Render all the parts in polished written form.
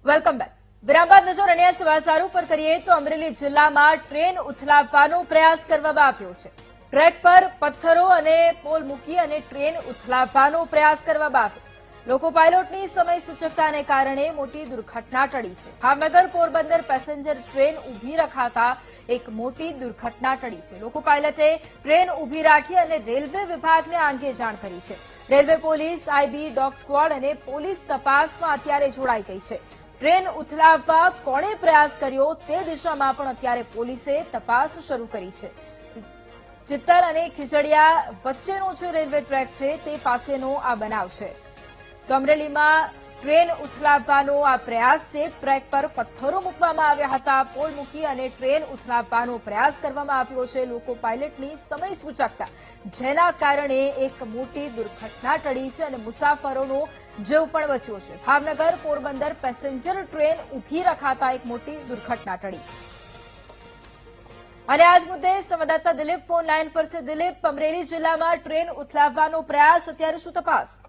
Welcome back. વિરામ બાદ નજર અન્ય સમાચારો પર કરીએ તો અમરેલી જિલ્લામાં ટ્રેન ઉથલાવવાનો પ્રયાસ કરવામાં આવ્યો છે. ટ્રેક પર પથ્થરો અને પોલ મૂકી અને ટ્રેન ઉથલાવવાનો પ્રયાસ કરવામાં આવ્યો. લોકો પાયલોટની સમય સૂચકતાને કારણે મોટી દુર્ઘટના ટળી છે. ભાવનગર પોરબંદર પેસેન્જર ટ્રેન ઊભી રખાતા એક મોટી દુર્ઘટના ટળી છે. લોકો પાયલટે ટ્રેન ઊભી રાખી અને રેલવે વિભાગને આ અંગે જાણ કરી છે. Railway police, IB, dog squad અને પોલીસ તપાસમાં અત્યારે જોડાઈ ગઈ છે. ટ્રેન ઉથલાવવા કોણે પ્રયાસ કર્યો તે દિશામાં પણ અત્યારે પોલીસે તપાસ શરૂ કરી છે. ચિત્તર અને ખીજડીયા વચ્ચેનો જે રેલવે ટ્રેક છે તે પાસેનો આ બનાવ છે. તો અમરેલીમાં ટ્રેન ઉથલાવવાનો આ પ્રયાસ છે. ટ્રેક પર પથ્થરો મૂકવામાં આવ્યા હતા, પોલ મૂકી અને ટ્રેન ઉથલાવવાનો પ્રયાસ કરવામાં આવ્યો છે. લોકો પાયલટની સમય સૂચકતા જેના કારણે એક મોટી દુર્ઘટના ટળી છે અને મુસાફરોનો જીવ પણ બચ્યો છે. ભાવનગર પોરબંદર પેસેન્જર ટ્રેન ઊભી રખાતા એક મોટી દુર્ઘટના ટળી. અને આજ મુદ્દે સંવાદદાતા દિલીપ ફોન લાઈન પર છે. દિલીપ, અમરેલી જિલ્લામાં ટ્રેન ઉથલાવવાનો પ્રયાસ, અત્યારે શું તપાસ?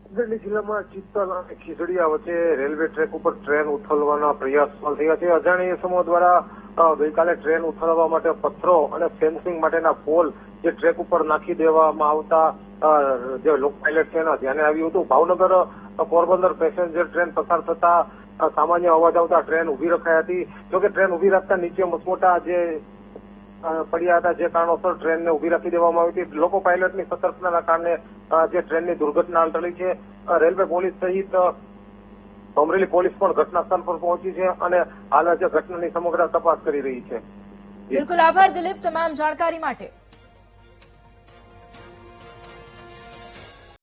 અમરેલી જિલ્લામાં ચિત્તલ અને ખીજડીયા વચ્ચે રેલવે ટ્રેક ઉપર ટ્રેન ઉથલવાના પ્રયાસ થયા છે. અજાણ્યા ઇસમો દ્વારા ગઈકાલે ટ્રેન ઉથલવા માટે પથ્થરો અને ફેન્સિંગ માટેના પોલ જે ટ્રેક ઉપર નાખી દેવામાં આવતા જે લોક પાયલટ છે એના ધ્યાને આવ્યું હતું. ભાવનગર પોરબંદર પેસેન્જર ટ્રેન પસાર થતા સામાન્ય અવાજ આવતા ટ્રેન ઉભી રખાઈ હતી. જોકે ટ્રેન ઉભી રાખતા નીચે મસમોટા જે પડ્યા હતા, જે કારણોસર ટ્રેનને ઉભી રાખી દેવામાં આવી હતી. લોકો પાયલટની સતર્કતાના કારણે જે ટ્રેનની દુર્ઘટના ટળી છે. રેલવે પોલીસ સહિત અમરેલી પોલીસ પણ ઘટના સ્થળ પર પહોંચી છે અને હાલ જે ઘટનાની સમગ્ર તપાસ કરી રહી છે. બિલકુલ, આભાર દિલીપ તમામ જાણકારી માટે.